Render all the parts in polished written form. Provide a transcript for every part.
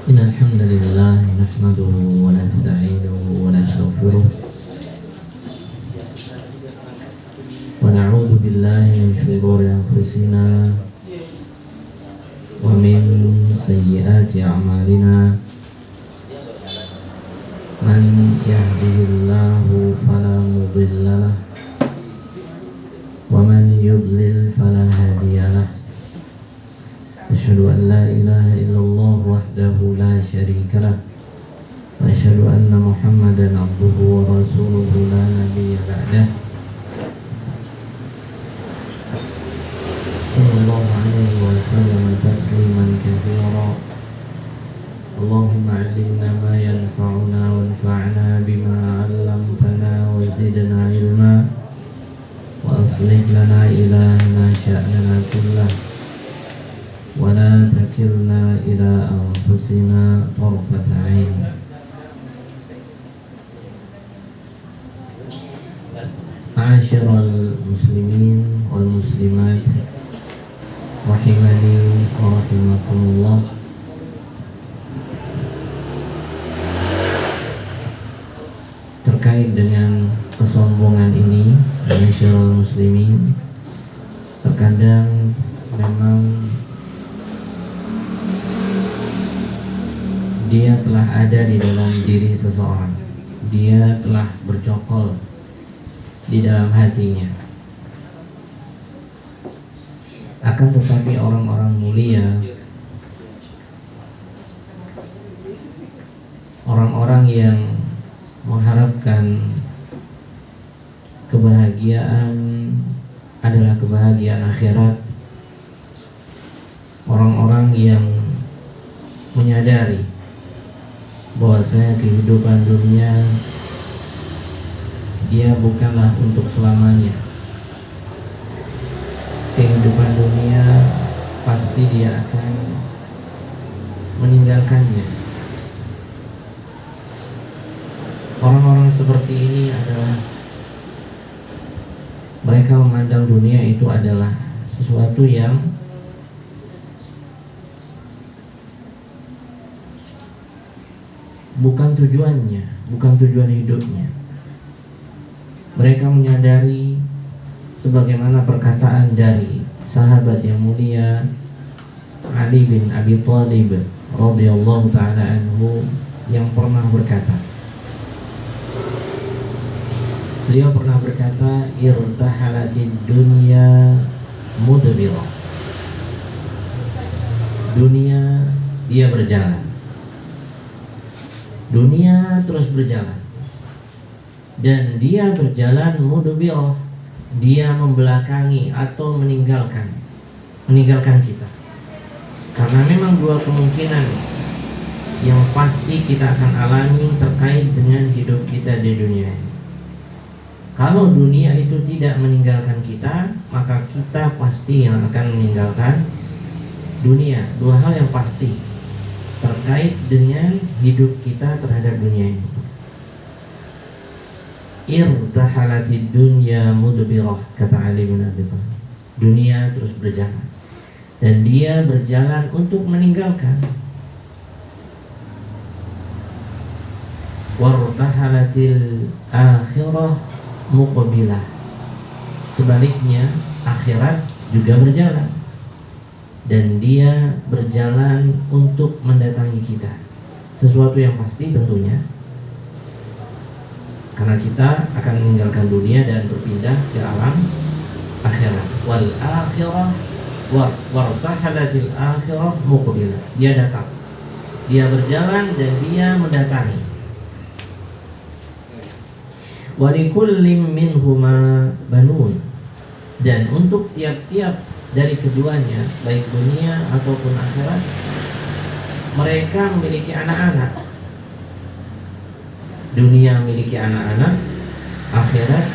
إن الحمد لله نحمده ونستعينه ونستغفره ونعوذ بالله من شرور أنفسنا ومن سيئات أعمالنا من يهده الله فلا مضل له ومن يضلل فلا هادي له أشهد أن لا إله إلا الله وحده لا شريك له وأشهد أن محمدا عبده ورسوله لا نبي بعده صلى الله عليه وسلم تسليما كثيرا اللهم علمنا ما ينفعنا وانفعنا بما علمتنا وزدنا علما وأصلح لنا إلهنا شأننا كله ولا تكلنا إلى أنفسنا طرفة عين. معاشر المسلمين والمسلمات rahimani wa rahimakumullah. Terkait dengan kesombongan ini, masyaallah muslimin, terkadang memang dia telah ada di dalam diri seseorang. Dia telah bercokol di dalam hatinya. Akan tetapi orang-orang mulia, orang-orang yang mengharapkan kebahagiaan adalah kebahagiaan akhirat, orang-orang yang menyadari bahwasanya kehidupan dunia dia bukanlah untuk selamanya. Kehidupan dunia pasti dia akan meninggalkannya. Orang-orang seperti ini adalah mereka memandang dunia itu adalah sesuatu yang bukan tujuannya, bukan tujuan hidupnya. Mereka menyadari sebagaimana perkataan dari sahabat yang mulia Ali bin Abi Thalib radhiyallahu taala anhu yang pernah berkata, beliau pernah berkata, irtahalatid dunya mudbirah. Dunia dia berjalan. Dunia terus berjalan. Dan dia berjalan mudbirah. Dia membelakangi atau meninggalkan kita. Karena memang dua kemungkinan yang pasti kita akan alami terkait dengan hidup kita di dunia ini. Kalau dunia itu tidak meninggalkan kita, maka kita pasti yang akan meninggalkan dunia. Dua hal yang pasti terkait dengan hidup kita terhadap dunia ini. Irtahalatid dunya mudbirah, kata Ali bin Abi Thalib. Dunia terus berjalan dan dia berjalan untuk meninggalkan. Wartahalatil akhirah muqbilah. Sebaliknya akhirat juga berjalan dan dia berjalan untuk mendatangi kita. Sesuatu yang pasti tentunya, karena kita akan meninggalkan dunia dan berpindah ke alam akhirat. Wal akhirah wartahalatil akhirah muqbilah. Dia datang, dia berjalan dan dia mendatangi. Wa likullim minhuma banun. Dan untuk tiap-tiap dari keduanya, baik dunia ataupun akhirat, mereka memiliki anak-anak. Dunia memiliki anak-anak, akhirat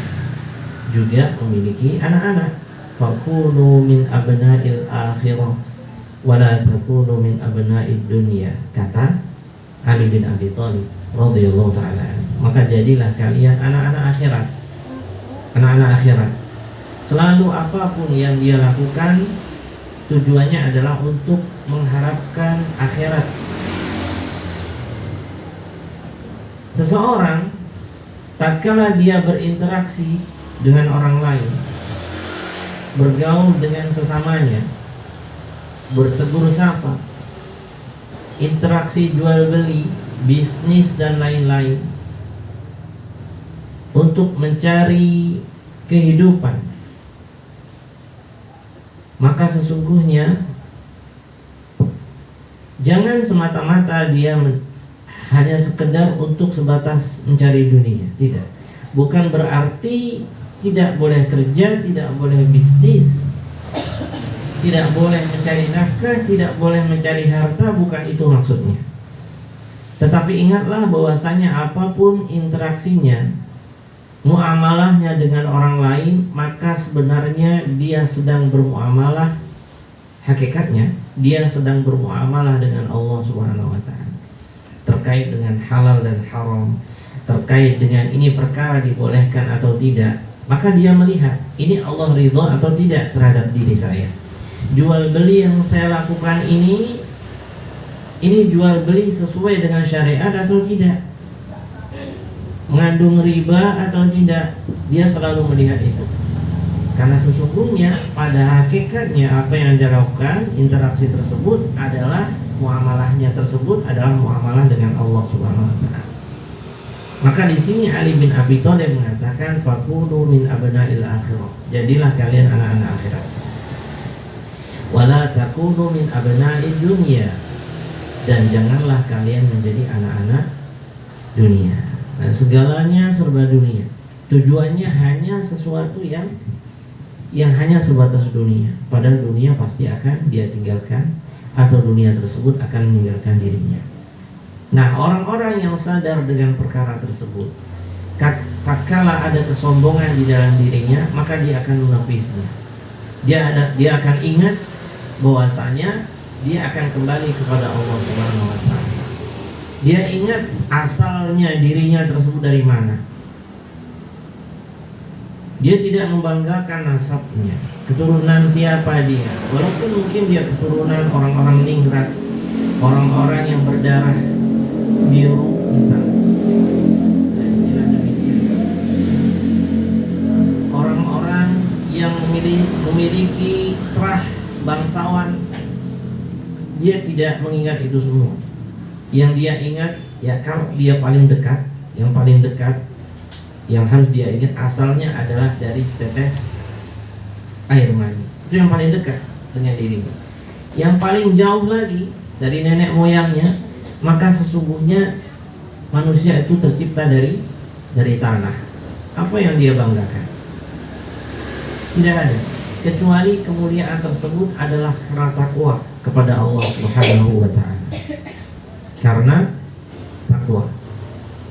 juga memiliki anak-anak. Fakunu min abna'il akhirah wala takunu min abna'id dunya, kata Ali bin Abi Thalib radhiyallahu ta'ala. Maka jadilah kalian anak-anak akhirat. Anak-anak akhirat. Selalu apapun yang dia lakukan tujuannya adalah untuk mengharapkan akhirat. Seseorang tatkala dia berinteraksi dengan orang lain, bergaul dengan sesamanya, bertegur sapa, interaksi jual beli, bisnis dan lain-lain, untuk mencari kehidupan, maka sesungguhnya jangan semata-mata dia hanya sekedar untuk sebatas mencari dunia. Tidak. Bukan berarti tidak boleh kerja, tidak boleh bisnis, tidak boleh mencari nafkah, tidak boleh mencari harta. Bukan itu maksudnya. Tetapi ingatlah bahwasanya apapun interaksinya, muamalahnya dengan orang lain, maka sebenarnya dia sedang bermuamalah. Hakikatnya dia sedang bermuamalah dengan Allah Subhanahu wa taala, terkait dengan halal dan haram, terkait dengan ini perkara dibolehkan atau tidak. Maka dia melihat ini Allah ridho atau tidak terhadap diri saya. Jual beli yang saya lakukan ini jual beli sesuai dengan syariat atau tidak, mengandung riba atau tidak. Dia selalu melihat itu, karena sesungguhnya pada hakikatnya apa yang dia lakukan, interaksi tersebut adalah muamalahnya tersebut adalah muamalah dengan Allah Subhanahu wa taala. Maka di sini Ali bin Abi Thalib mengatakan fakunu min abna'il akhirah. Jadilah kalian anak-anak akhirat. Wala takunu min abna'id dunya. Dan janganlah kalian menjadi anak-anak dunia. Nah, segalanya serba dunia. Tujuannya hanya sesuatu yang hanya sebatas dunia. Padahal dunia pasti akan dia tinggalkan, atau dunia tersebut akan meninggalkan dirinya. Nah, orang-orang yang sadar dengan perkara tersebut, tatkala ada kesombongan di dalam dirinya, maka dia akan menepisnya. Dia akan ingat bahwasanya dia akan kembali kepada Allah Subhanahu wa taala. Dia ingat asalnya dirinya tersebut dari mana. Dia tidak membanggakan nasabnya, keturunan siapa dia. Walaupun mungkin dia keturunan orang-orang ningrat, orang-orang yang berdarah biru misalnya. Orang-orang yang memiliki terah bangsawan, dia tidak mengingat itu semua. Yang dia ingat, ya kalau dia paling dekat, yang paling dekat yang harus dia ingat asalnya adalah dari setetes air mani. Itu yang paling dekat dengan dirinya. Yang paling jauh lagi dari nenek moyangnya, maka sesungguhnya manusia itu tercipta dari tanah. Apa yang dia banggakan? Tidak ada, kecuali kemuliaan tersebut adalah karena takwa kepada Allah Subhanahu wa taala. Karena takwa.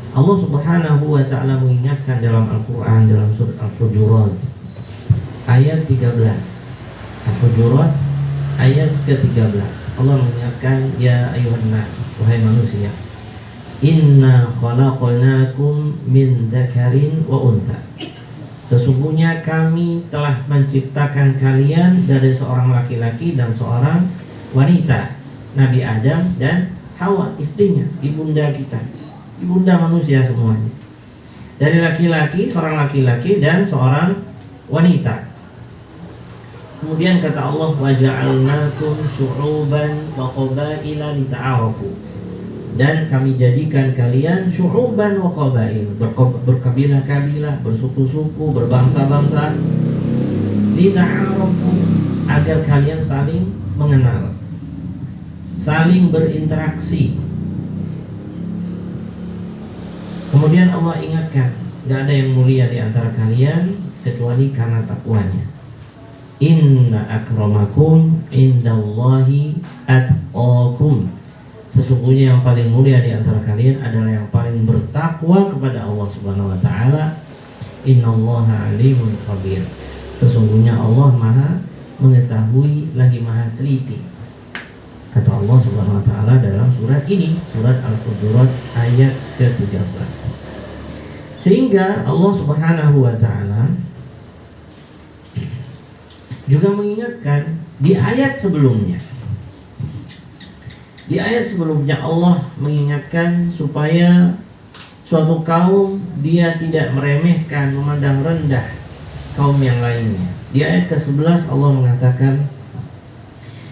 Allah Subhanahu wa taala mengingatkan dalam Al-Qur'an, dalam surat Al-Hujurat ayat 13. Al-Hujurat ayat ke-13. Allah mengingatkan, ya ayuhan nas, wahai manusia, inna khalaqnakum min dzakarin wa untha. Sesungguhnya kami telah menciptakan kalian dari seorang laki-laki dan seorang wanita, Nabi Adam dan Hawa, istrinya, ibunda kita, ibunda manusia semuanya. Dari laki-laki, seorang laki-laki dan seorang wanita. Kemudian kata Allah, waja'alnakum syu'uban wa qabaila lita'arafu. Dan kami jadikan kalian syu'uban wa qabail, berkabilah-kabilah, bersuku-suku, berbangsa-bangsa, lita'arafu, agar kalian saling mengenal, saling berinteraksi. Kemudian Allah ingatkan, tidak ada yang mulia di antara kalian kecuali karena takwanya. Inna akramakum indallahi atqakum. Sesungguhnya yang paling mulia di antara kalian adalah yang paling bertakwa kepada Allah Subhanahu wa taala. Innallaha alimun khabir. Sesungguhnya Allah Maha mengetahui lagi Maha teliti. Kata Allah Subhanahu wa taala dalam surat ini, surat Al-Hujurat ayat ke-13. Sehingga Allah Subhanahu wa taala juga mengingatkan di ayat sebelumnya. Di ayat sebelumnya Allah mengingatkan supaya suatu kaum dia tidak meremehkan, memandang rendah kaum yang lainnya. Di ayat ke-11 Allah mengatakan,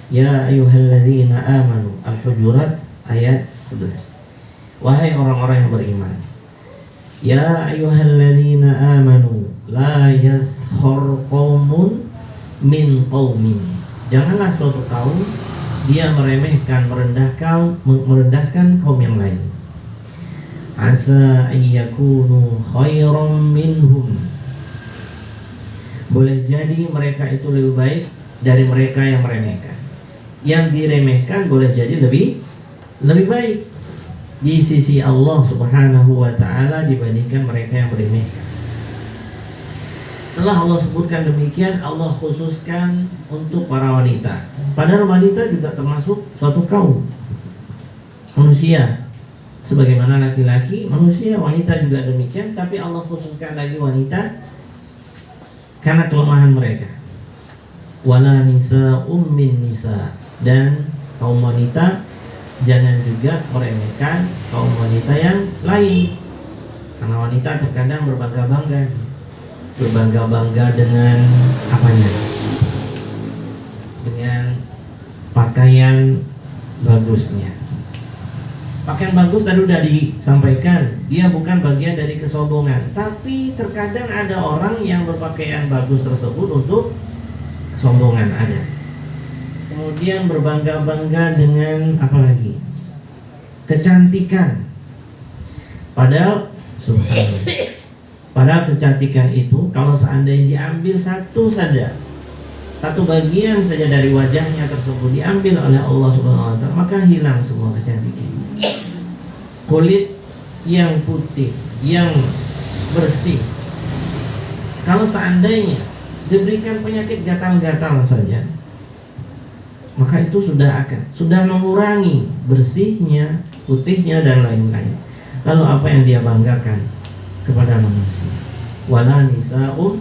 Ya ayyuhalladzina amanu, Al-Hujurat ayat 11. Wahai orang-orang yang beriman, Ya ayyuhalladzina amanu, la yazkhar qaumun min qaumin. Janganlah suatu kaum dia meremehkan, merendahkan kaum yang lain. Asa ayyakunu khairam minhum. Boleh jadi mereka itu lebih baik dari mereka yang meremehkan. Yang diremehkan boleh jadi lebih baik di sisi Allah Subhanahu wa ta'ala dibandingkan mereka yang meremehkan. Setelah Allah sebutkan demikian, Allah khususkan untuk para wanita. Padahal wanita juga termasuk suatu kaum manusia. Sebagaimana laki-laki, manusia, wanita juga demikian. Tapi Allah khususkan lagi wanita karena kelemahan mereka. Wala nisa'um min nisa. Dan kaum wanita jangan juga meremehkan kaum wanita yang lain. Karena wanita terkadang berbangga-bangga dengan apanya? Dengan pakaian bagusnya. Pakaian bagus tadi sudah disampaikan, dia bukan bagian dari kesombongan. Tapi terkadang ada orang yang berpakaian bagus tersebut untuk kesombongan, ada. Kemudian berbangga-bangga dengan apa lagi? Kecantikan. Padahal subhanallah, padahal kecantikan itu kalau seandainya diambil satu bagian saja dari wajahnya tersebut diambil oleh Allah Subhanahu wa ta'ala, maka hilang semua kecantikan. Kulit yang putih, yang bersih, kalau seandainya diberikan penyakit gatal-gatal saja, maka itu sudah mengurangi bersihnya, putihnya dan lain-lain. Lalu apa yang dia banggakan kepada manusia? Wala nisa'um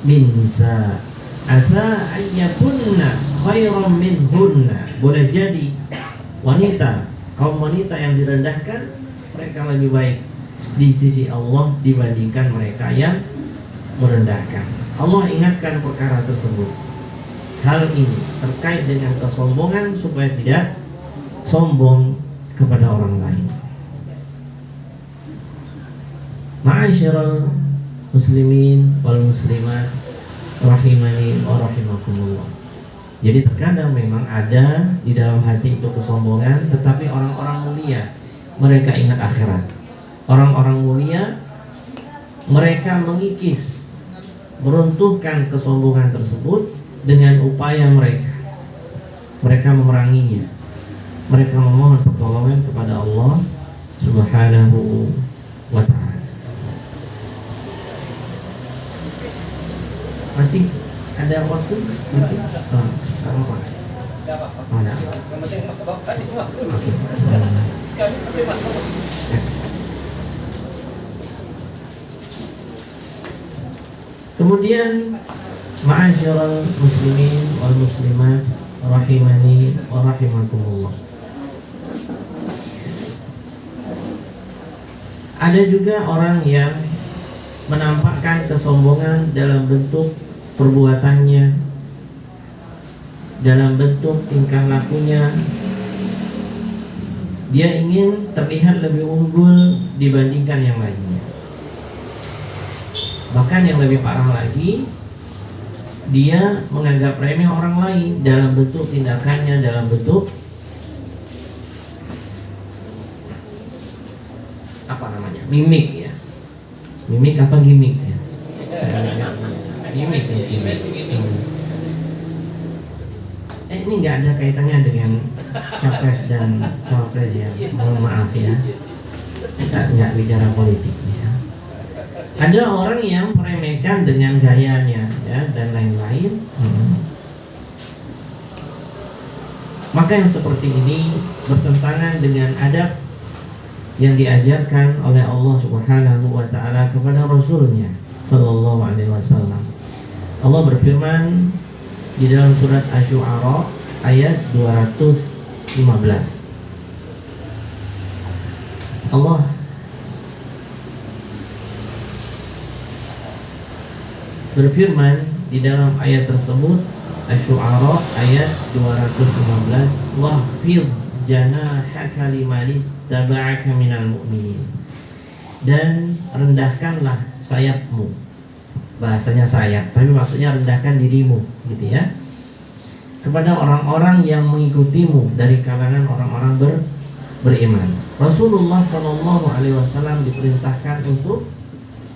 min nisa' asa ayyakunna khairam minhunna. Boleh jadi kaum wanita yang direndahkan, mereka lebih baik di sisi Allah dibandingkan mereka yang merendahkan. Allah ingatkan perkara tersebut. Hal ini terkait dengan kesombongan supaya tidak sombong kepada orang lain. Ma'asyiral muslimin wal muslimat rahimani wa rahimakumullah. Jadi terkadang memang ada di dalam hati itu kesombongan, tetapi orang-orang mulia mereka ingat akhirat. Orang-orang mulia mereka mengikis, meruntuhkan kesombongan tersebut dengan upaya mereka. Mereka memeranginya. Mereka memohon pertolongan kepada Allah Subhanahu wa ta'ala. Masih ada waktu? Masih? Oh, apa? Oh, ada. Oke. Kemudian ma'asyiral muslimin wal muslimat rahimani wa rahimakumullah. Ada juga orang yang menampakkan kesombongan dalam bentuk perbuatannya, dalam bentuk tingkah lakunya. Dia ingin terlihat lebih unggul dibandingkan yang lainnya. Bahkan yang lebih parah lagi, dia menganggap remeh orang lain dalam bentuk tindakannya, dalam bentuk apa namanya? Mimik ya. Mimik apa gimmick ya? Gimmick. Ini nggak ada kaitannya dengan capres dan cawapres ya. Mohon maaf ya. Kita nggak bicara politik ya. Ada orang yang meremehkan dengan gayanya ya dan lain-lain. Maka yang seperti ini bertentangan dengan adab yang diajarkan oleh Allah Subhanahu wa ta'ala kepada Rasulnya sallallahu alaihi wasallam. Allah berfirman di dalam surat Asy-Syu'ara ayat 215. Allah berfirman di dalam ayat tersebut, Asy-Syu'ara ayat 215, wahfidh janahaka liman ittaba'aka minal mu'minin, dan rendahkanlah sayapmu. Bahasanya sayap, tapi maksudnya rendahkan dirimu, gitu ya, kepada orang-orang yang mengikutimu dari kalangan orang-orang beriman. Rasulullah SAW diperintahkan untuk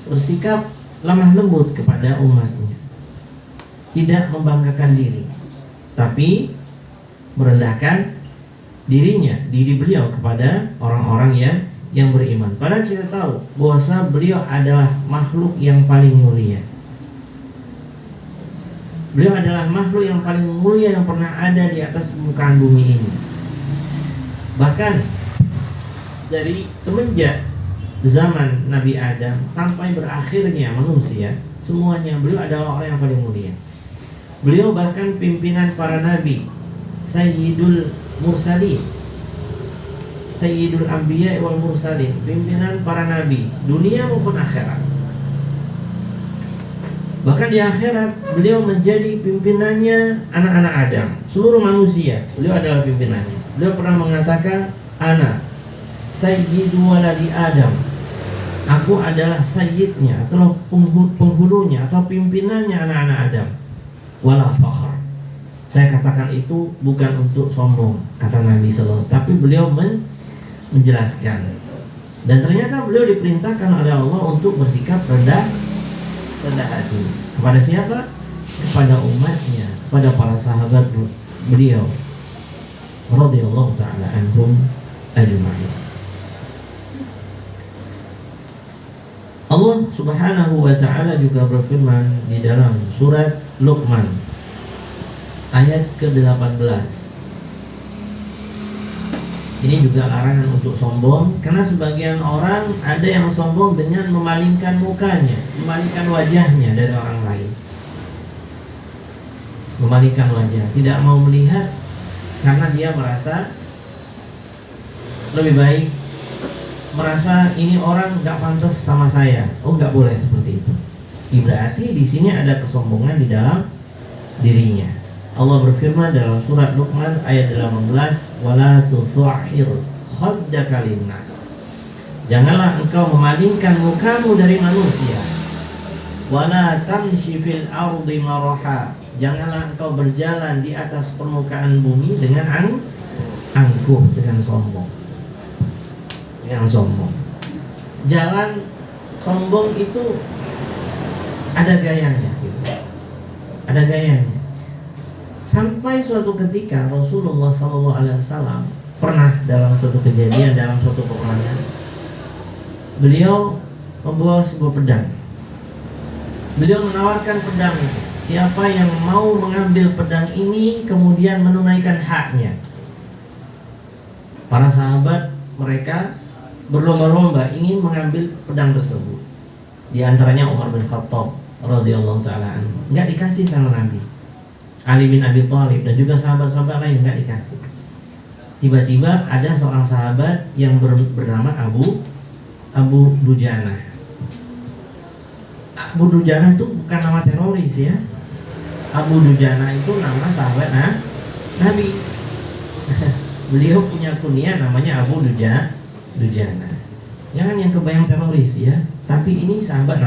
bersikap lemah lembut kepada umatnya, tidak membanggakan diri, tapi merendahkan diri beliau kepada orang-orang yang beriman. Padahal kita tahu bahwa beliau adalah makhluk yang paling mulia. Beliau adalah makhluk yang paling mulia yang pernah ada di atas permukaan bumi ini. Bahkan dari semenjak zaman Nabi Adam sampai berakhirnya manusia, semuanya beliau adalah orang yang paling mulia. Beliau bahkan pimpinan para nabi, Sayyidul Mursalin, Sayyidul Anbiya wal Mursalin, pimpinan para nabi dunia maupun akhirat. Bahkan di akhirat beliau menjadi pimpinannya anak-anak Adam, seluruh manusia. Beliau adalah pimpinannya. Beliau pernah mengatakan, ana sayyidu waladi Adam, aku adalah sayyidnya atau penghulunya atau pimpinannya anak-anak Adam. Wala fakhr, saya katakan itu bukan untuk sombong, kata Nabi SAW, tapi beliau menjelaskan. Dan ternyata beliau diperintahkan oleh Allah untuk bersikap rendah hati. Kepada siapa? Kepada umatnya, kepada para sahabat beliau radhiyallahu ta'ala anhum ajma'in. Allah Subhanahu wa ta'ala juga berfirman di dalam surat Luqman ayat ke-18. Ini juga larangan untuk sombong, karena sebagian orang ada yang sombong dengan memalingkan mukanya, memalingkan wajahnya dari orang lain. Memalingkan wajah, tidak mau melihat karena dia merasa lebih baik, merasa ini orang nggak pantas sama saya. Oh, nggak boleh seperti itu. Berarti di sini ada kesombongan di dalam dirinya. Allah berfirman dalam surat Luqman ayat 18, wala tusa'ir khaddaka linnas, janganlah engkau memalingkan mukamu dari manusia. Wala tamshi fil ardi maraha, janganlah engkau berjalan di atas permukaan bumi dengan angkuh, dengan sombong. Dengan sombong. Jalan sombong itu ada gayanya, gitu. Ada gayanya. Sampai suatu ketika Rasulullah SAW pernah dalam suatu kejadian, dalam suatu peperangan, beliau membawa sebuah pedang. Beliau menawarkan pedang itu, siapa yang mau mengambil pedang ini kemudian menunaikan haknya. Para sahabat mereka berlomba-lomba ingin mengambil pedang tersebut. Di antaranya Umar bin Khattab radhiyallahu ta'ala anhu, enggak dikasih sama Nabi. Ali bin Abi Thalib dan juga sahabat-sahabat lain enggak dikasih. Tiba-tiba ada seorang sahabat yang bernama Abu Dujana. Abu Dujana itu bukan nama teroris ya. Abu Dujana itu nama sahabat Nabi. Beliau punya kunyah namanya Abu Dujana. Jangan yang kebayang teroris ya, tapi ini sahabat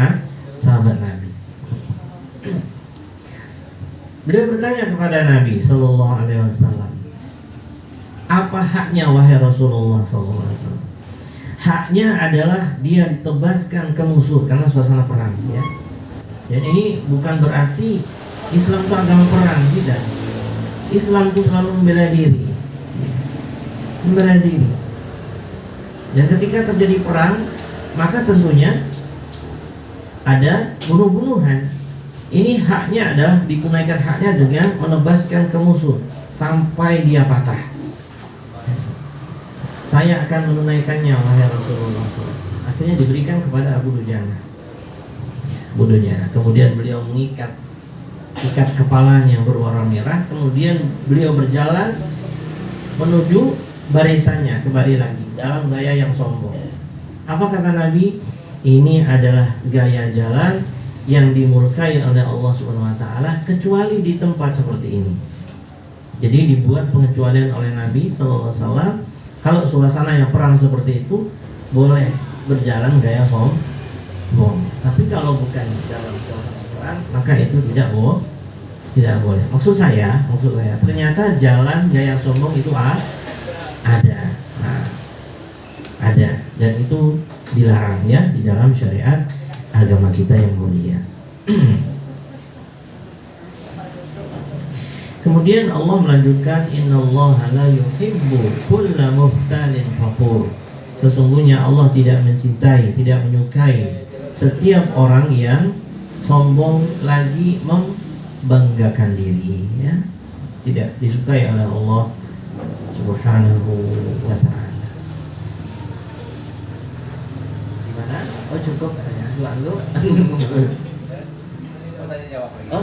Nabi. Beliau bertanya kepada Nabi Sallallahu Alaihi Wasallam, apa haknya wahai Rasulullah Sallallahu Alaihi Wasallam? Haknya adalah dia ditebaskan ke musuh karena suasana perang ya. Jadi ini bukan berarti Islam itu agama perang, tidak. Islam itu selalu membela diri, membela diri. Dan ketika terjadi perang, maka tentunya ada bunuh-bunuhan. Ini haknya adalah ditunaikan haknya dengan menebaskan ke musuh sampai dia patah. Saya akan menunaikannya wahai Rasulullah SAW. Akhirnya diberikan kepada Abu Dujana. Kemudian beliau mengikat kepalanya yang berwarna merah. Kemudian beliau berjalan menuju barisannya kembali lagi dalam gaya yang sombong. Apa kata Nabi? Ini adalah gaya jalan yang dimurkai oleh Allah Subhanahu wa taala kecuali di tempat seperti ini. Jadi dibuat pengecualian oleh Nabi sallallahu alaihi wasallam, kalau suasana yang perang seperti itu boleh berjalan gaya sombong. Tapi kalau bukan dalam suasana perang, maka itu tidak boleh. Maksud saya ternyata jalan gaya sombong itu ada. Nah, ada, dan itu dilarang ya di dalam syariat agama kita yang mulia. Kemudian Allah melanjutkan, innallaha la yuhibbu kulla muhtalin fakhur. Sesungguhnya Allah tidak mencintai, tidak menyukai setiap orang yang sombong lagi membanggakan diri, ya. Tidak disukai oleh Allah Subhanahu wa ta'ala. Gimana? Oh cukup katanya. Lalu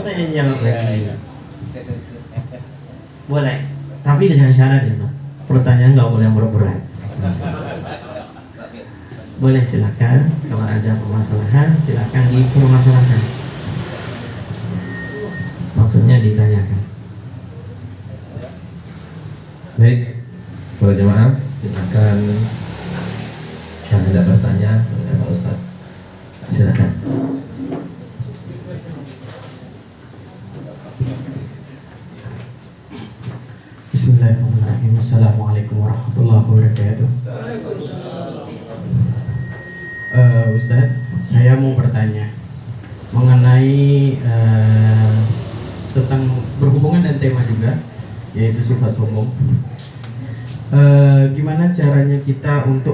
tanya jawab lagi. Boleh, tapi dengan syarat ya Pak. Pertanyaan nggak boleh yang berat-berat. Boleh, silakan. Kalau ada permasalahan, silakan dipermasalahkan. Maksudnya ditanyakan. Baik, para jemaah, silakan yang tidak bertanya kepada Pak Ustaz. Silakan. Bismillahirrahmanirrahim. Assalamualaikum warahmatullahi wabarakatuh. Ustaz, saya mau bertanya mengenai tentang berhubungan dan tema juga, yaitu sifat sombong. Gimana caranya kita untuk